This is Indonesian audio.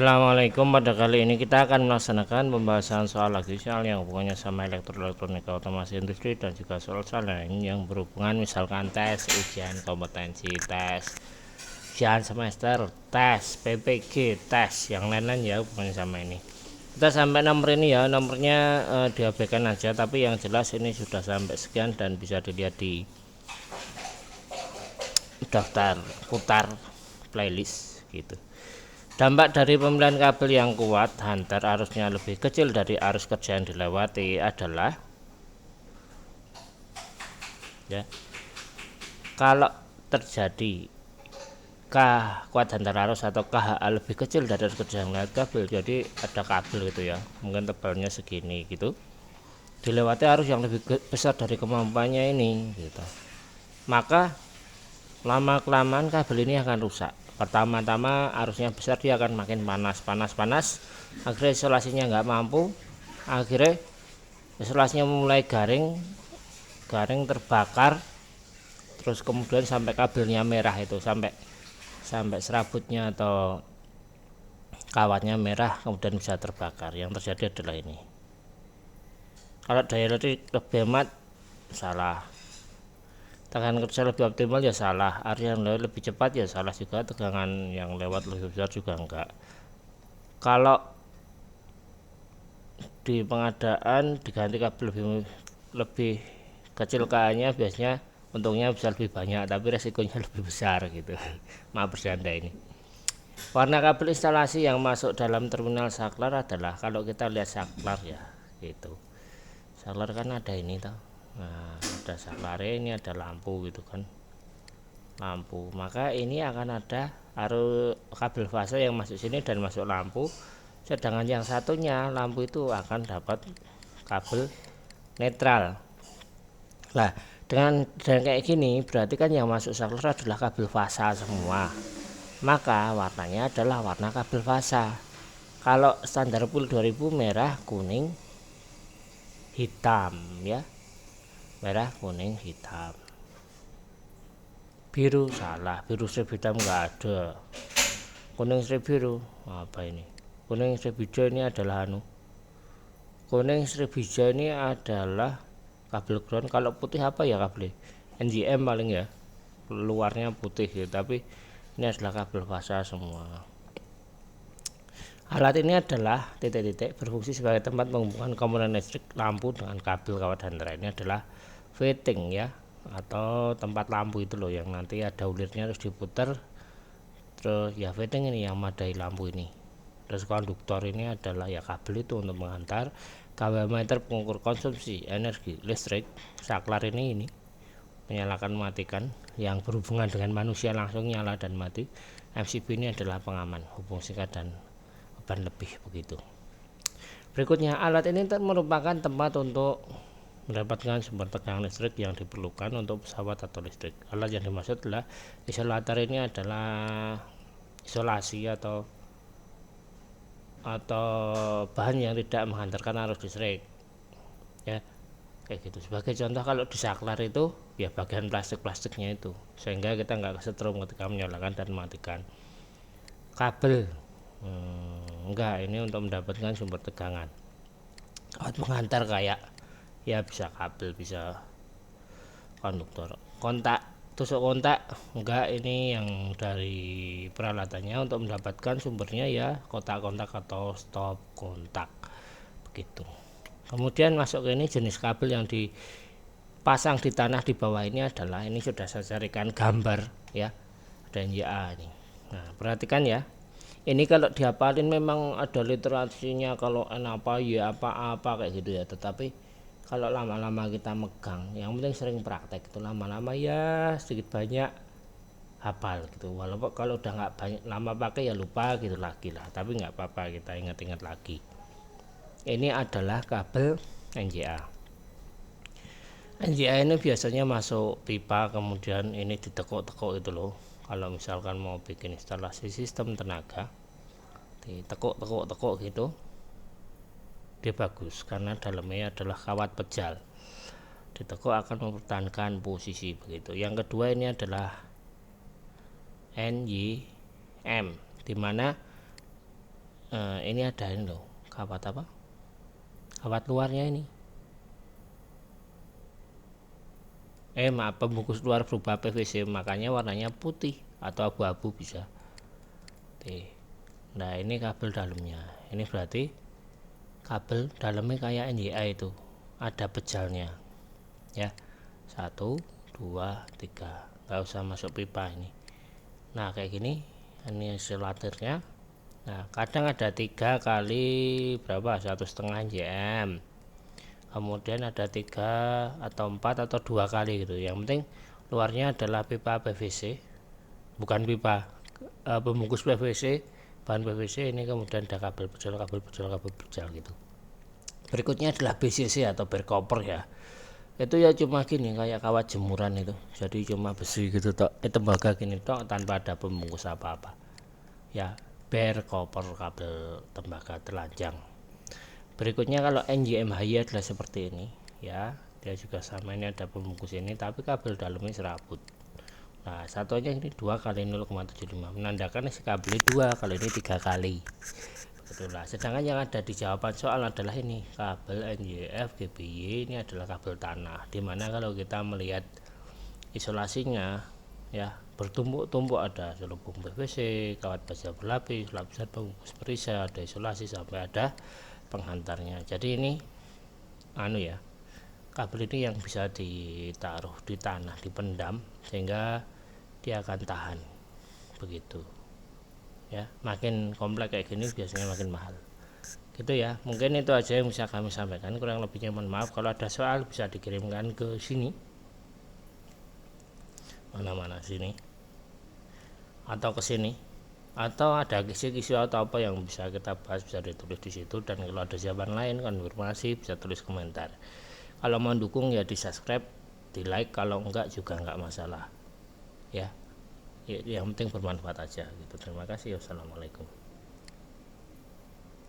Assalamualaikum. Pada kali ini kita akan melaksanakan pembahasan soal soal yang hubungannya sama elektronika, otomasi industri, dan juga soal-soal lain yang berhubungan, misalkan tes, ujian kompetensi, tes ujian semester, tes PPG, tes yang lain-lain ya hubungannya sama ini. Kita sampai nomor ini ya, nomornya diabaikan aja, tapi yang jelas ini sudah sampai sekian dan bisa dilihat di daftar putar playlist gitu. Dampak dari pemilihan kabel yang kuat, hantar arusnya lebih kecil dari arus kerja yang dilewati adalah ya, kalau terjadi K kuat hantar arus atau KHA lebih kecil dari arus kerja yang lewat kabel, jadi ada kabel gitu ya, mungkin tebalnya segini gitu, dilewati arus yang lebih besar dari kemampuannya ini gitu, maka lama kelamaan kabel ini akan rusak. Pertama-tama arusnya besar, dia akan makin panas, akhirnya isolasinya nggak mampu, akhirnya isolasinya mulai garing terbakar, terus kemudian sampai kabelnya merah itu, sampai serabutnya atau kawatnya merah, kemudian bisa terbakar. Yang terjadi adalah ini. Kalau daya listrik lebih hemat, salah. Tekanan kerja lebih optimal ya salah, arus yang lewat lebih cepat ya salah juga, tegangan yang lewat lebih besar juga enggak. Kalau di pengadaan diganti kabel lebih kecil KA-nya, biasanya untungnya bisa lebih banyak tapi resikonya lebih besar gitu. Maaf bercanda ini. Warna kabel instalasi yang masuk dalam terminal saklar adalah, kalau kita lihat saklar ya gitu, saklar kan ada ini toh. Nah, ada saklar, ini ada lampu gitu kan, lampu, maka ini akan ada arus kabel fase yang masuk sini dan masuk lampu, sedangkan yang satunya lampu itu akan dapat kabel netral. Nah, dengan kayak gini berarti kan yang masuk saklar adalah kabel fasa semua, maka warnanya adalah warna kabel fasa. Kalau standar pool 2000 merah kuning hitam ya, merah kuning hitam. Biru salah, biru strip hitam nggak ada, kuning strip biru apa ini, kuning strip hijau ini adalah kuning strip hijau ini adalah kabel ground. Kalau putih apa ya, kabel NGM paling ya, luarnya putih ya, tapi ini adalah kabel fasa semua. Alat ini adalah titik-titik berfungsi sebagai tempat menghubungkan komponen listrik lampu dengan kabel kawat hantar. Ini adalah fitting ya, atau tempat lampu itu loh, yang nanti ada ulirnya harus diputar, terus ya fitting ini yang madai lampu ini. Terus konduktor ini adalah ya kabel itu untuk menghantar. KW meter pengukur konsumsi energi listrik. Saklar ini menyalakan mematikan, yang berhubungan dengan manusia langsung nyala dan mati. MCB ini adalah pengaman, hubung singkat dan beban lebih begitu. Berikutnya, alat ini merupakan tempat untuk mendapatkan sumber tegangan listrik yang diperlukan untuk pesawat atau listrik. Alat yang dimaksud adalah isolator. Ini adalah isolasi atau bahan yang tidak menghantarkan arus listrik ya, kayak gitu. Sebagai contoh, kalau di saklar itu ya bagian plastiknya itu, sehingga kita nggak kesetrum ketika menyalakan dan mematikan. Kabel enggak, ini untuk mendapatkan sumber tegangan. Alat penghantar kayak ya bisa kabel, bisa konduktor. Kontak, tusuk kontak enggak, ini yang dari peralatannya untuk mendapatkan sumbernya ya kotak kontak atau stop kontak begitu. Kemudian masuk ke ini, jenis kabel yang dipasang di tanah di bawah ini adalah, ini sudah saya carikan gambar ya, ada NJA ini. Nah, perhatikan ya, ini kalau dihafalin memang ada literasinya, kalau N apa ya apa kayak gitu ya, tetapi kalau lama-lama kita megang, yang penting sering praktek itu, lama-lama ya sedikit banyak hafal gitu. Walaupun kalau udah nggak banyak lama pakai ya lupa gitu lagi lah, tapi nggak apa-apa, kita ingat-ingat lagi. Ini adalah kabel NJA. NJA ini biasanya masuk pipa, kemudian ini ditekuk-tekuk itu loh. Kalau misalkan mau bikin instalasi sistem tenaga, ditekuk-tekuk gitu, dia bagus karena dalamnya adalah kawat pejal. Ditekuk akan mempertahankan posisi begitu. Yang kedua ini adalah NYM, dimana ini ada ini loh, kawat apa, kawat luarnya ini, maaf, pembungkus luar berupa PVC, makanya warnanya putih atau abu-abu bisa. Nah ini kabel dalamnya, ini berarti kabel dalamnya kayak NYA itu ada pejalnya ya, 1 2 3, nggak usah masuk pipa ini. Nah kayak gini, ini isolatornya. Nah kadang ada 3 kali berapa, 1,5 jm, kemudian ada 3 atau 4 atau 2 kali gitu. Yang penting luarnya adalah pipa PVC, bukan pipa, pembungkus PVC, bahan PVC ini, kemudian ada kabel pejal gitu. Berikutnya adalah BCC atau bare copper ya, itu ya cuma gini kayak kawat jemuran itu, jadi cuma besi gitu tok, tembaga gini tok tanpa ada pembungkus apa-apa ya, bare copper, kabel tembaga telanjang. Berikutnya kalau NJMHI adalah seperti ini ya, dia juga sama, ini ada pembungkus ini tapi kabel dalamnya serabut. Nah satunya ini 2 kali 0,75 menandakan si kabel 2, kalau ini 3 kali. Itulah. Sedangkan yang ada di jawaban soal adalah ini kabel NJF GBY, ini adalah kabel tanah, dimana kalau kita melihat isolasinya ya bertumpuk-tumpuk, ada selubung PVC, kawat baja berlapis, lapisan pembungkus perisai, ada isolasi sampai ada penghantarnya. Jadi ini ya, kabel ini yang bisa ditaruh di tanah, dipendam, sehingga dia akan tahan begitu ya. Makin kompleks kayak gini biasanya makin mahal gitu ya. Mungkin itu aja yang bisa kami sampaikan, kurang lebihnya mohon maaf. Kalau ada soal bisa dikirimkan ke sini, mana sini atau ke sini, atau ada kisi-kisi atau apa yang bisa kita bahas bisa ditulis di situ. Dan kalau ada jawaban lain, konfirmasi, bisa tulis komentar. Kalau mau dukung ya di subscribe, di like, kalau enggak juga enggak masalah ya, yang penting bermanfaat aja gitu. Terima kasih. Wassalamualaikum.